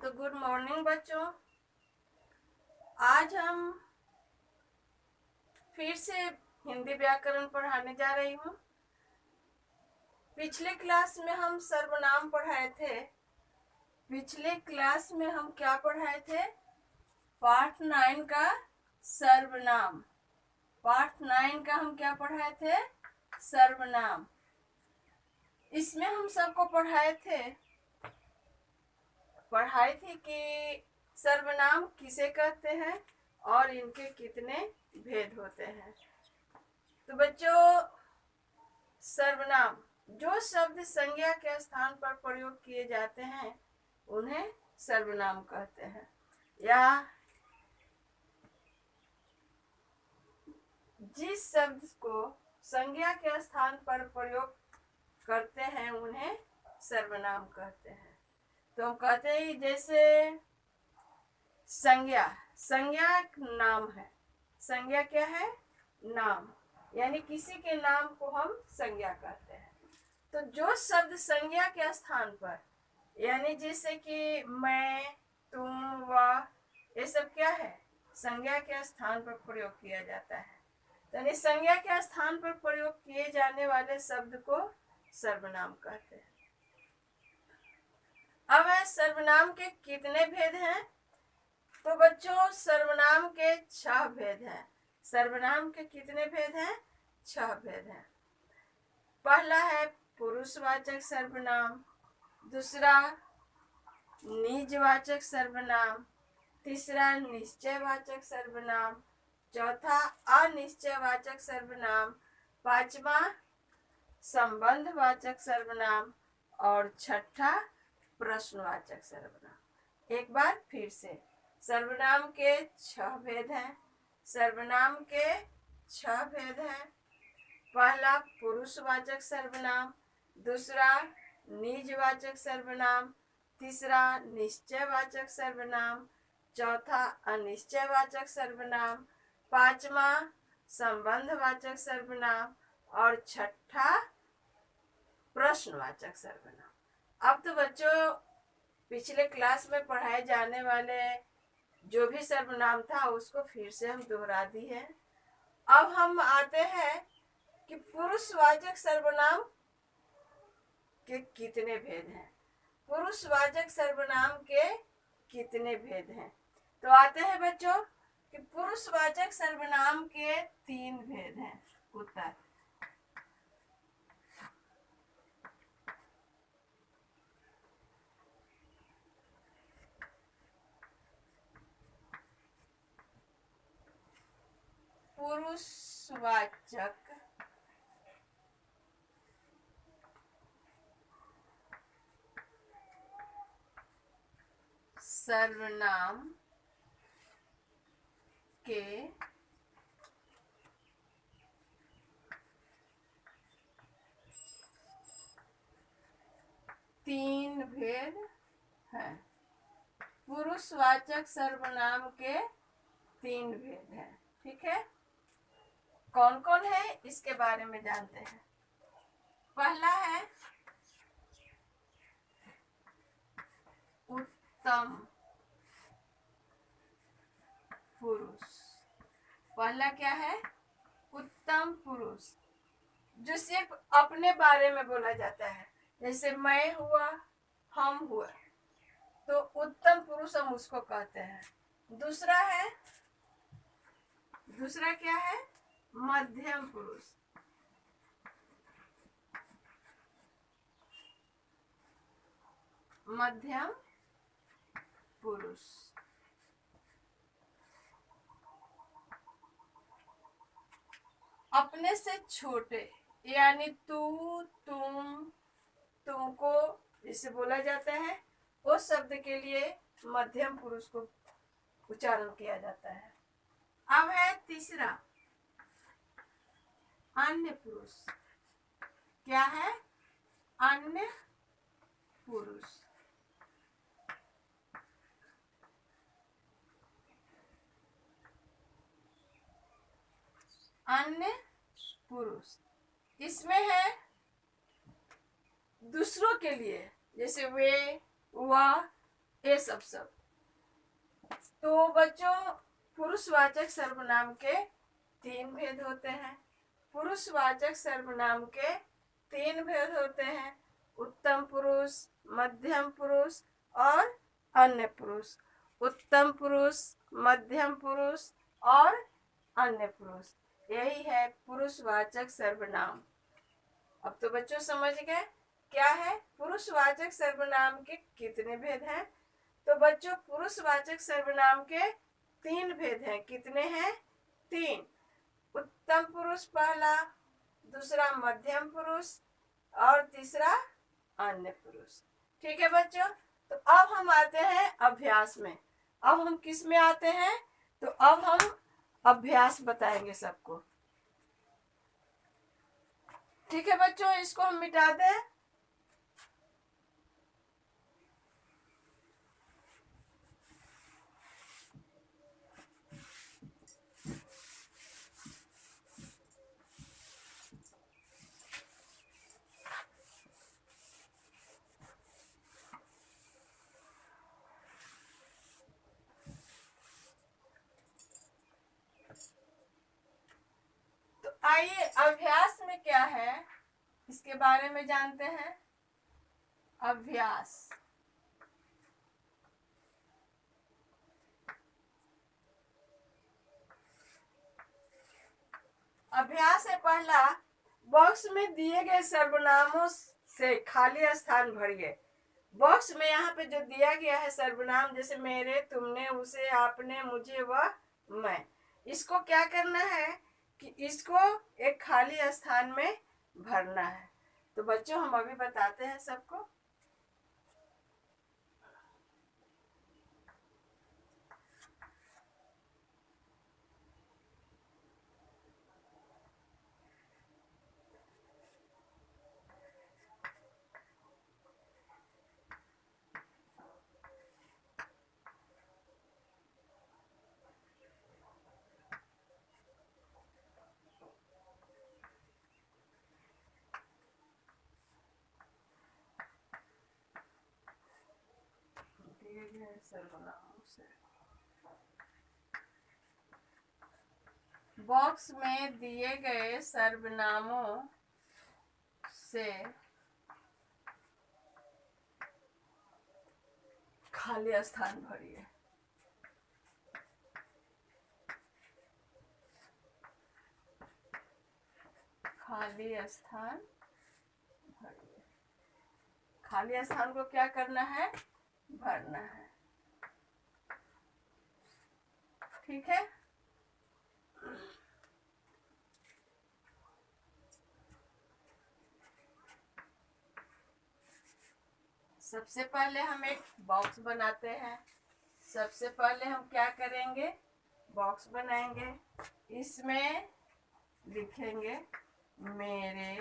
तो good morning बच्चों। आज हम फिर से हिंदी व्याकरण पढ़ाने जा रही हूँ। पिछले क्लास में हम सर्वनाम पढ़ाए थे। पिछले क्लास में हम क्या पढ़ाए थे? पाठ 9 का सर्वनाम। पाठ 9 का हम क्या पढ़ाए थे? सर्वनाम। इसमें हम सबको पढ़ाए थी कि सर्वनाम किसे कहते हैं और इनके कितने भेद होते हैं। तो बच्चों, सर्वनाम जो शब्द संज्ञा के स्थान पर प्रयोग किए जाते हैं उन्हें सर्वनाम कहते हैं, या जिस शब्द को संज्ञा के स्थान पर प्रयोग करते हैं उन्हें सर्वनाम कहते हैं। तो हम कहते हैं जैसे संज्ञा। संज्ञा नाम है। संज्ञा क्या है? नाम, यानी किसी के नाम को हम संज्ञा कहते हैं। तो जो शब्द संज्ञा के स्थान पर, यानी जैसे कि मैं, तुम, वह, ये सब क्या है? संज्ञा के स्थान पर प्रयोग किया जाता है। यानी संज्ञा के स्थान पर प्रयोग किए जाने वाले शब्द को सर्वनाम कहते हैं। अब है सर्वनाम के कितने भेद हैं? तो बच्चों, सर्वनाम के 6 भेद हैं। सर्वनाम के कितने भेद हैं? 6 भेद हैं। पहला है पुरुषवाचक सर्वनाम, दूसरा निजवाचक सर्वनाम, तीसरा निश्चयवाचक सर्वनाम, चौथा अनिश्चयवाचक सर्वनाम, पांचवा संबंधवाचक सर्वनाम और छठा प्रश्नवाचक सर्वनाम। एक बार फिर से, सर्वनाम के 6 भेद हैं। सर्वनाम के 6 भेद हैं। पहला पुरुषवाचक सर्वनाम, दूसरा निजवाचक सर्वनाम, तीसरा निश्चयवाचक सर्वनाम, चौथा अनिश्चयवाचक सर्वनाम, पांचवा संबंधवाचक सर्वनाम और छठा प्रश्नवाचक सर्वनाम। अब तो बच्चों, पिछले क्लास में पढ़ाए जाने वाले जो भी सर्वनाम था उसको फिर से हम दोहरा दी है। अब हम आते हैं कि पुरुषवाचक सर्वनाम के कितने भेद हैं। पुरुषवाचक सर्वनाम के कितने भेद हैं? तो आते हैं बच्चों कि पुरुषवाचक सर्वनाम के 3 भेद हैं। उत्तर पुरुषवाचक सर्वनाम के 3 भेद हैं। पुरुषवाचक सर्वनाम के 3 भेद हैं। ठीक है, कौन कौन है इसके बारे में जानते हैं। पहला है उत्तम पुरुष। पहला क्या है? उत्तम पुरुष, जो सिर्फ अपने बारे में बोला जाता है। जैसे मैं हुआ, हम हुआ, तो उत्तम पुरुष हम उसको कहते हैं। दूसरा क्या है? मध्यम पुरुष। मध्यम पुरुष। अपने से छोटे, यानी तू, तुम, तुमको जिसे बोला जाता है, उस शब्द के लिए मध्यम पुरुष को उच्चारण किया जाता है। अब है तीसरा अन्य पुरुष। क्या है? अन्य पुरुष। अन्य पुरुष इसमें है दूसरों के लिए, जैसे वे, वह, ये सब। तो बच्चों, पुरुषवाचक सर्वनाम के 3 भेद होते हैं। पुरुषवाचक सर्वनाम के 3 भेद होते हैं: उत्तम पुरुष, मध्यम पुरुष और अन्य पुरुष। उत्तम पुरुष, मध्यम पुरुष और अन्य पुरुष, यही है पुरुषवाचक सर्वनाम। अब तो बच्चों समझ गए क्या है पुरुषवाचक सर्वनाम के कितने भेद हैं। तो बच्चों, पुरुषवाचक सर्वनाम के 3 भेद हैं। कितने हैं? 3। उत्तम पुरुष पहला, दूसरा मध्यम पुरुष और तीसरा अन्य पुरुष। ठीक है बच्चों, तो अब हम आते हैं अभ्यास में। अब हम किस में आते हैं? तो अब हम अभ्यास बताएंगे सबको। ठीक है बच्चों, इसको हम मिटा दें। तो आइए अभ्यास में क्या है इसके बारे में जानते हैं। अभ्यास, अभ्यास है पहला, बॉक्स में दिए गए सर्वनामों से खाली स्थान भरिए। बॉक्स में यहाँ पे जो दिया गया है सर्वनाम, जैसे मेरे, तुमने, उसे, आपने, मुझे, वह, मैं, इसको क्या करना है कि इसको एक खाली स्थान में भरना है। तो बच्चों, हम अभी बताते हैं सबको। बॉक्स में दिए गए सर्वनामों से खाली स्थान भरिए। खाली स्थान भरिए। खाली स्थान को क्या करना है? भरना है। ठीक है, सबसे पहले हम एक बॉक्स बनाते हैं। सबसे पहले हम क्या करेंगे? बॉक्स बनाएंगे। इसमें लिखेंगे मेरे,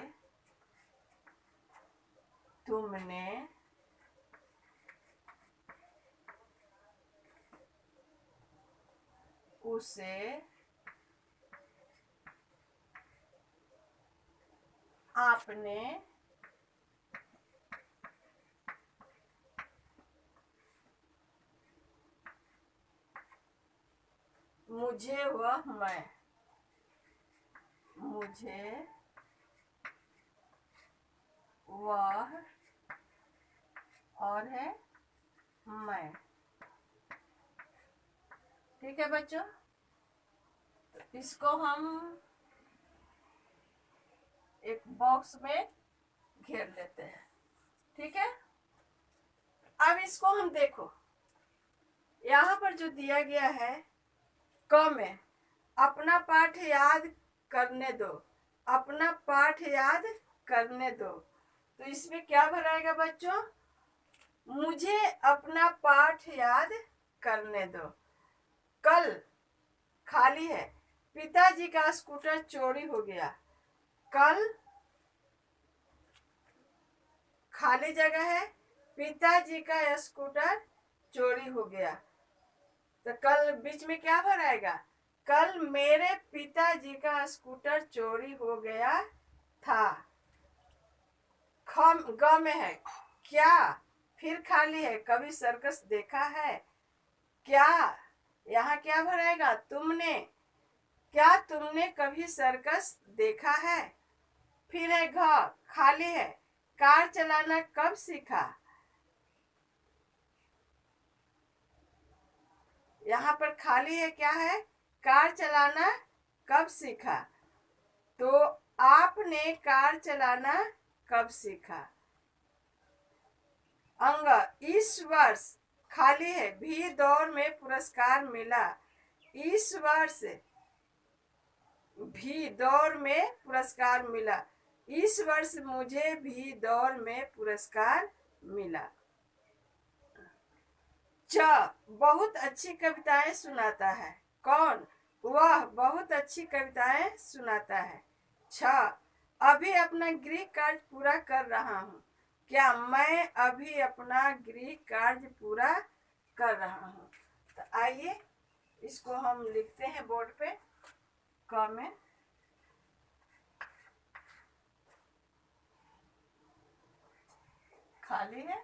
तुमने, उसे, आपने, मुझे, वह, मैं। मुझे, वह और है मैं। ठीक है बच्चों, तो इसको हम एक बॉक्स में घेर लेते हैं। ठीक है, अब इसको हम देखो, यहाँ पर जो दिया गया है क में, अपना पाठ याद करने दो, अपना पाठ याद करने दो। तो इसमें क्या भराएगा बच्चों? मुझे अपना पाठ याद करने दो। कल खाली है, पिताजी का स्कूटर चोरी हो गया। कल खाली जगह है, पिताजी का स्कूटर चोरी हो गया। तो कल बीच में क्या भराएगा? कल मेरे पिताजी का स्कूटर चोरी हो गया था। ग में है क्या? फिर खाली है, कभी सर्कस देखा है क्या? यहाँ क्या भराएगा? तुमने, क्या तुमने कभी सर्कस देखा है? फिर है घ, खाली है, कार चलाना कब सीखा? यहाँ पर खाली है, क्या है? कार चलाना कब सीखा? तो आपने कार चलाना कब सीखा? अंग, इस वर्ष, खाली है, भी दौड़ में पुरस्कार मिला। इस वर्ष भी दौड़ में पुरस्कार मिला। इस वर्ष मुझे भी दौड़ में पुरस्कार मिला। च, बहुत अच्छी कविताएं सुनाता है। कौन? वह बहुत अच्छी कविताएं सुनाता है। छ, अभी अपना गृह कार्य पूरा कर रहा हूँ। क्या? मैं अभी अपना गृह कार्य पूरा कर रहा हूँ। तो आइए इसको हम लिखते हैं बोर्ड पे। क में खाली है,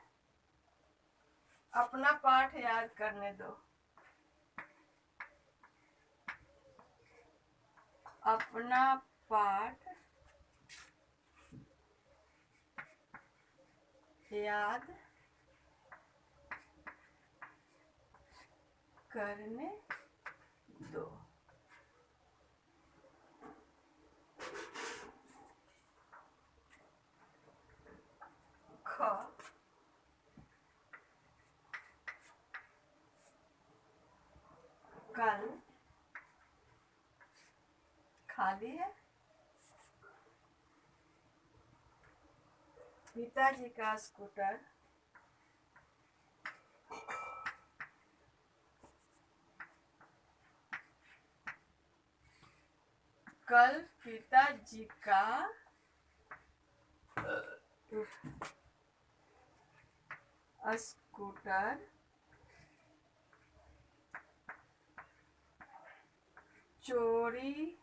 अपना पाठ याद करने दो। अपना पाठ याद करने दो। ख, कल, खाली है, पिताजी का स्कूटर कल पिताजी का स्कूटर चोरी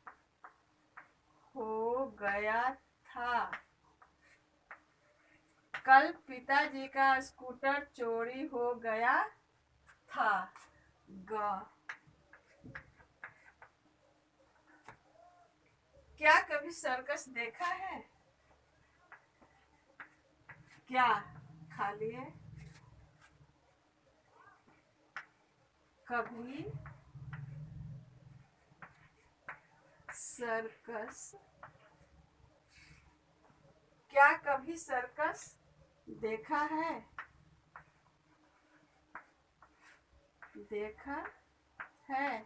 हो गया था। कल पिताजी का स्कूटर चोरी हो गया था। ग, क्या कभी सर्कस देखा है? क्या? खाली है, कभी सर्कस, क्या कभी सर्कस देखा है? देखा है।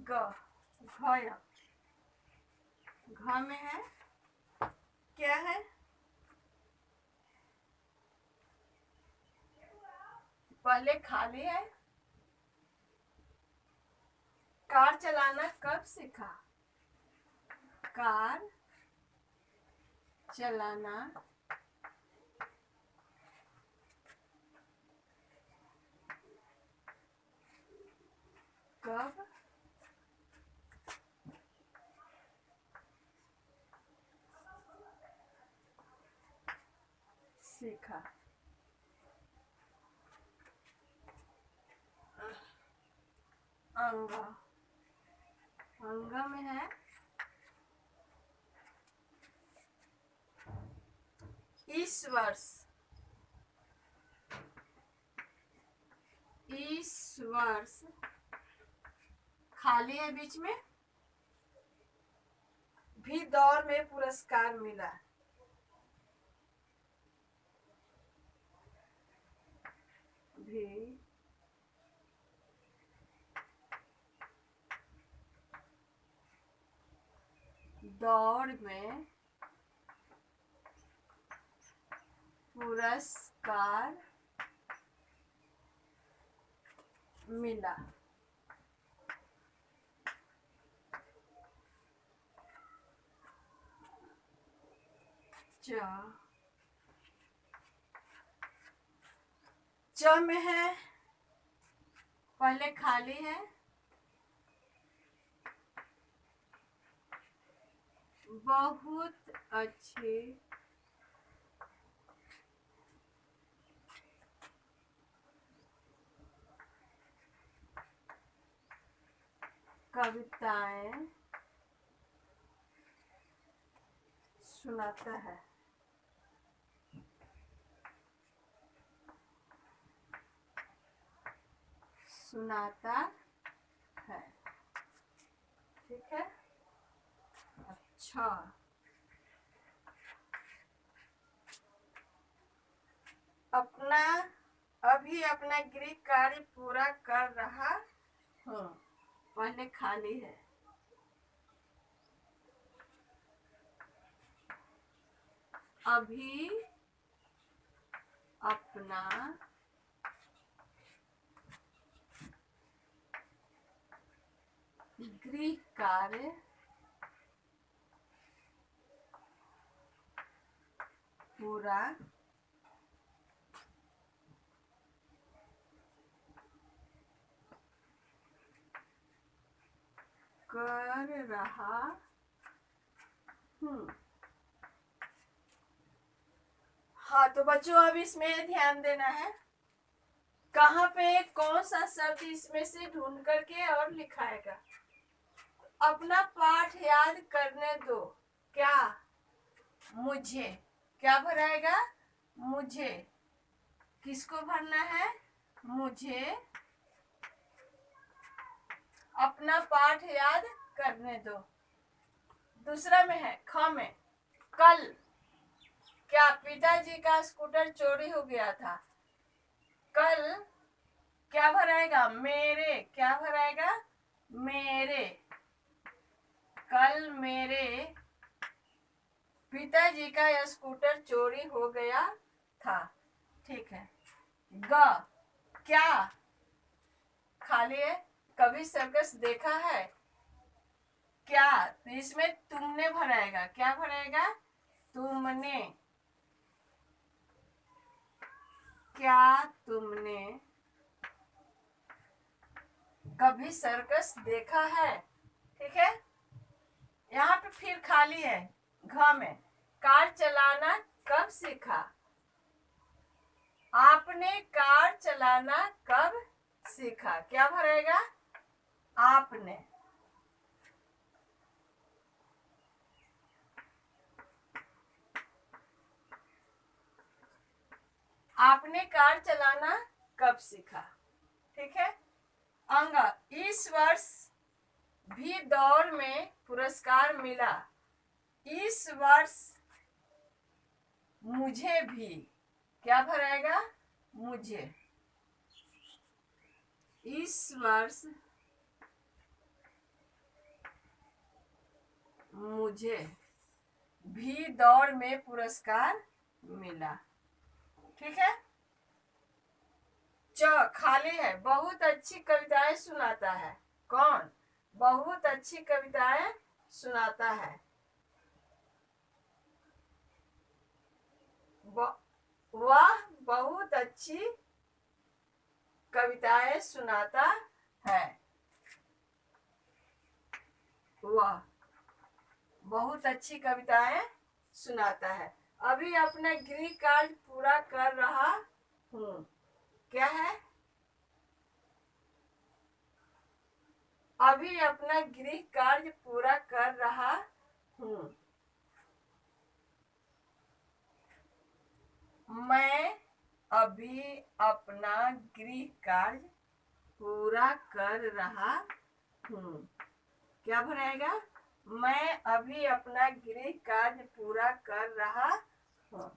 ग, घ, घ में है, क्या है? पहले खाली है, कार चलाना कब सीखा? कार चलाना कब सीखा? अंग, अंग में है, इस वर्ष, इस वर्ष, खाली है बीच में, भी दौड़ में पुरस्कार मिला। भी दौड़ में पुरस्कार मिला। च में है, पहले खाली है, बहुत अच्छी कविताएं सुनाता है। सुनाता है। ठीक है। अच्छा, अपना अभी अपना गृह कार्य पूरा कर रहा हूँ। पहले खाली है। अभी अपना गृह कार्य पूरा कर रहा हूँ। हाँ, तो बच्चों अब इसमें ध्यान देना है। कहाँ पे कौन सा शब्द इसमें से ढूंढ करके और लिखाएगा। अपना पाठ याद करने दो। क्या? मुझे। क्या भराएगा? मुझे। किसको भरना है? मुझे अपना पाठ याद करने दो। दूसरा में है ख में, कल क्या पिताजी का स्कूटर चोरी हो गया था। कल क्या भराएगा? मेरे। क्या भराएगा? मेरे। कल मेरे पिताजी का स्कूटर चोरी हो गया था। ठीक है। ग क्या? खाली है। कभी सर्कस देखा है? क्या? तो इसमें तुमने भराएगा। क्या भराएगा? तुमने। क्या तुमने कभी सर्कस देखा है? ठीक है। यहाँ पे फिर खाली है। घ में कार चलाना कब सीखा? आपने कार चलाना कब सीखा? क्या भरेगा? आपने। आपने कार चलाना कब सीखा? ठीक है। अंग इस वर्ष भी दौड़ में पुरस्कार मिला। इस वर्ष मुझे भी। क्या भरेगा? मुझे। इस वर्ष मुझे भी दौड़ में पुरस्कार मिला। ठीक है। च खाली है। बहुत अच्छी कविताएं सुनाता है। कौन? बहुत अच्छी कविताएं सुनाता है। वह बहुत अच्छी कविताएं सुनाता है। वह बहुत अच्छी कविताएं सुनाता है। अभी अपना गृह कार्य पूरा कर रहा हूँ। क्या है? अभी अपना गृह कार्य पूरा कर रहा हूँ। मैं अभी अपना गृह कार्य पूरा कर रहा हूँ। क्या भराएगा? मैं अभी अपना गृह कार्य पूरा कर रहा हूँ।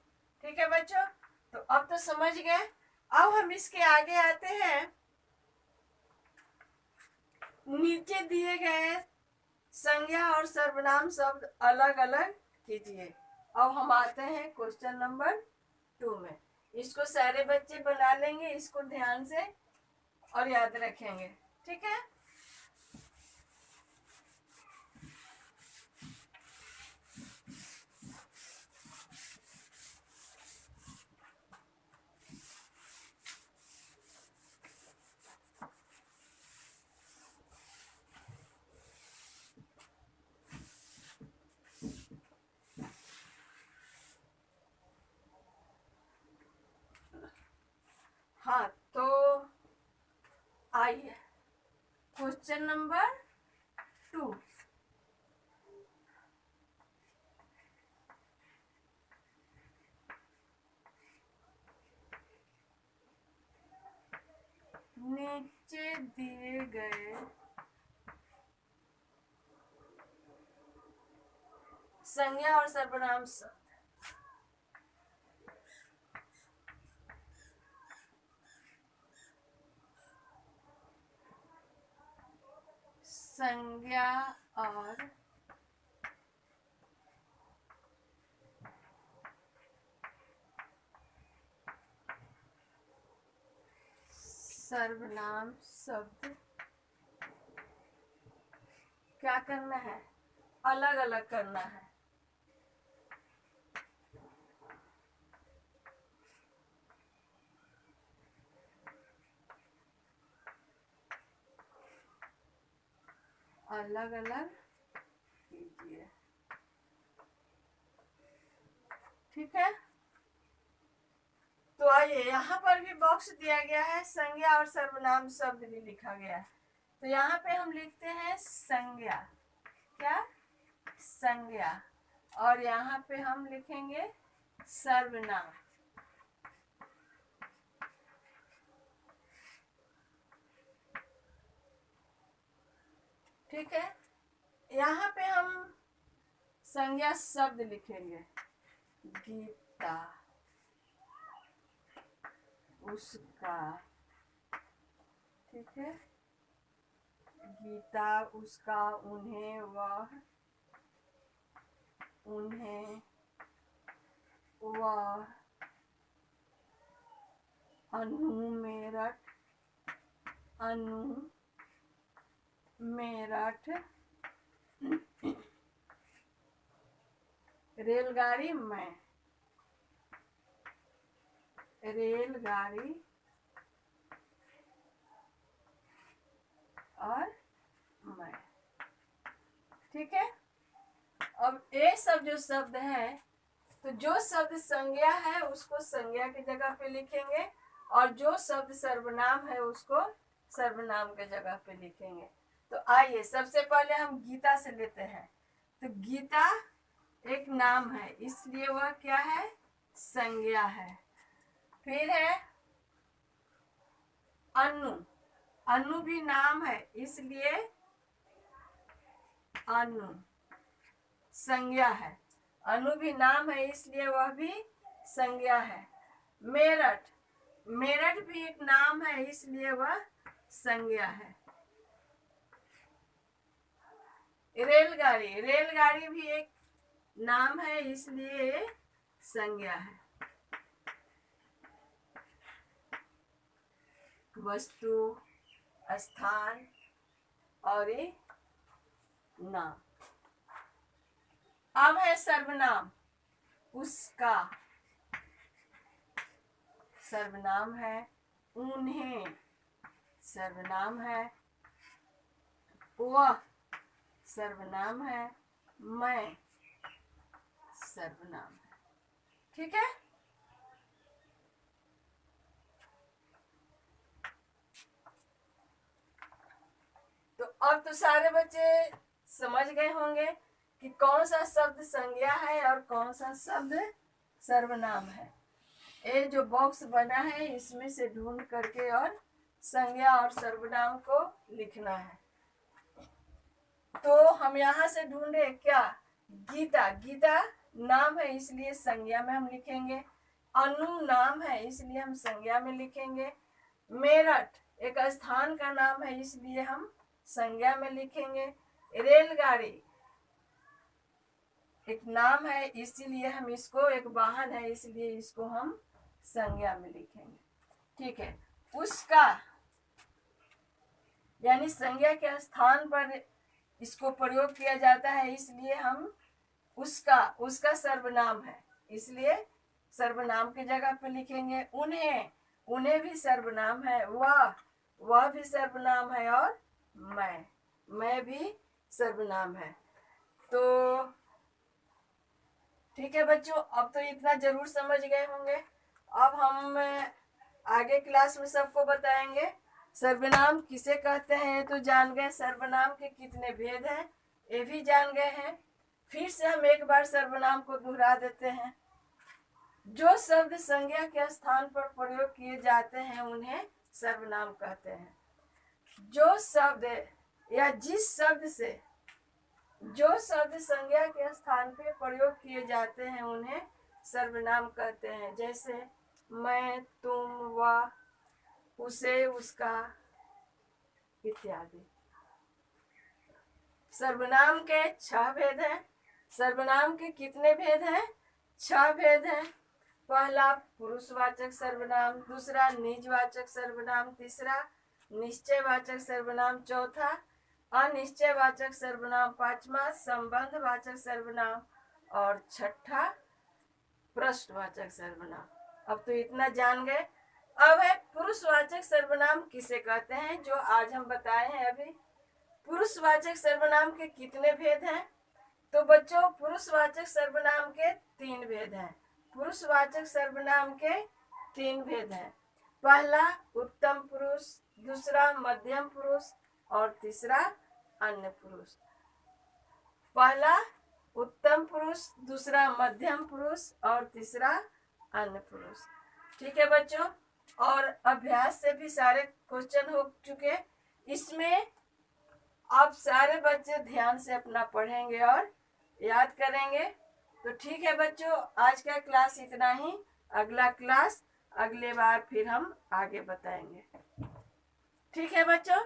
ठीक है बच्चों, तो अब तो समझ गए। अब हम इसके आगे आते हैं। नीचे दिए गए संज्ञा और सर्वनाम शब्द अलग अलग कीजिए। अब हम आते हैं क्वेश्चन नंबर 2 में। इसको सारे बच्चे बना लेंगे, इसको ध्यान से और याद रखेंगे। ठीक है। हाँ, तो आइए क्वेश्चन नंबर दिए गए संज्ञा और सर्वनाम शब्द संज्ञा और सर्वनाम शब्द क्या करना है? अलग अलग करना है। अलग अलग कीजिए। ठीक है, तो आइए यहाँ पर भी बॉक्स दिया गया है, संज्ञा और सर्वनाम शब्द भी लिखा गया है। तो यहाँ पे हम लिखते हैं संज्ञा, क्या? संज्ञा। और यहाँ पे हम लिखेंगे सर्वनाम। ठीक है, यहाँ पे हम संज्ञा शब्द लिखेंगे, गीता, उसका। ठीक है, गीता, उसका, उन्हें, वह, उन्हें, वह, अनु, मेरठ, अनु, मेरठ, रेलगाड़ी, मैं, रेलगाड़ी और मैं। ठीक है, अब ये सब जो शब्द है, तो जो शब्द संज्ञा है उसको संज्ञा की जगह पे लिखेंगे और जो शब्द सर्वनाम है उसको सर्वनाम के जगह पे लिखेंगे। तो आइए सबसे पहले हम गीता से लेते हैं। तो गीता एक नाम है, इसलिए वह क्या है? संज्ञा है। फिर है अनु, अनु भी नाम है, इसलिए अनु संज्ञा है। अनु भी नाम है, इसलिए वह भी संज्ञा है। मेरठ, मेरठ भी एक नाम है, इसलिए वह संज्ञा है। रेलगाड़ी, रेलगाड़ी भी एक नाम है, इसलिए संज्ञा है। वस्तु, स्थान और ये नाम। अब है सर्वनाम, उसका, सर्वनाम है। उन्हें, सर्वनाम है। वह, सर्वनाम है। मैं, सर्वनाम है। ठीक है, तो अब तो सारे बच्चे समझ गए होंगे कि कौन सा शब्द संज्ञा है और कौन सा शब्द सर्वनाम है। ये जो बॉक्स बना है इसमें से ढूंढ करके और संज्ञा और सर्वनाम को लिखना है। तो हम यहाँ से ढूंढे क्या? गीता, गीता नाम है इसलिए संज्ञा में हम लिखेंगे। अनु नाम है इसलिए हम संज्ञा में लिखेंगे। मेरठ एक स्थान का नाम है इसलिए हम संज्ञा में लिखेंगे। रेलगाड़ी एक नाम है इसीलिए हम इसको, एक वाहन है इसलिए इसको हम संज्ञा में लिखेंगे। ठीक है, उसका यानी संज्ञा के स्थान पर इसको प्रयोग किया जाता है इसलिए हम उसका, उसका सर्वनाम है इसलिए सर्वनाम की जगह पे लिखेंगे। उन्हें, उन्हें भी सर्वनाम है। वह भी सर्वनाम है। और मैं भी सर्वनाम है। तो ठीक है बच्चों, अब तो इतना जरूर समझ गए होंगे। अब हम आगे क्लास में सबको बताएंगे सर्वनाम किसे कहते हैं। तो जान गए सर्वनाम के कितने भेद हैं, ये भी जान गए हैं। फिर से हम एक बार सर्वनाम को दोहरा देते हैं। जो शब्द संज्ञा के स्थान पर प्रयोग किए जाते हैं उन्हें सर्वनाम कहते हैं। जो शब्द या जिस शब्द से जो शब्द संज्ञा के स्थान पे प्रयोग किए जाते हैं उन्हें सर्वनाम कहते हैं। जैसे मैं, तुम, वह, उसे, उसका इत्यादि। सर्वनाम के 6 भेद हैं। सर्वनाम के कितने भेद हैं? 6 भेद हैं। पहला पुरुषवाचक सर्वनाम, दूसरा निजवाचक सर्वनाम, तीसरा निश्चयवाचक सर्वनाम, चौथा अनिश्चयवाचक सर्वनाम, पांचवा संबंधवाचक सर्वनाम और छठा प्रश्नवाचक सर्वनाम। अब तो इतना जान गए। अब है पुरुषवाचक सर्वनाम किसे कहते हैं, जो आज हम बताए हैं अभी। पुरुषवाचक सर्वनाम के कितने भेद हैं? तो बच्चों पुरुषवाचक सर्वनाम के 3 भेद हैं। पुरुषवाचक सर्वनाम के 3 भेद हैं। पहला उत्तम पुरुष, दूसरा मध्यम पुरुष और तीसरा अन्य पुरुष। पहला उत्तम पुरुष, दूसरा मध्यम पुरुष और तीसरा अन्य पुरुष। ठीक है बच्चों, और अभ्यास से भी सारे क्वेश्चन हो चुके। इसमें आप सारे बच्चे ध्यान से अपना पढ़ेंगे और याद करेंगे। तो ठीक है बच्चों, आज का क्लास इतना ही। अगला क्लास अगले बार फिर हम आगे बताएंगे। ठीक है बच्चों।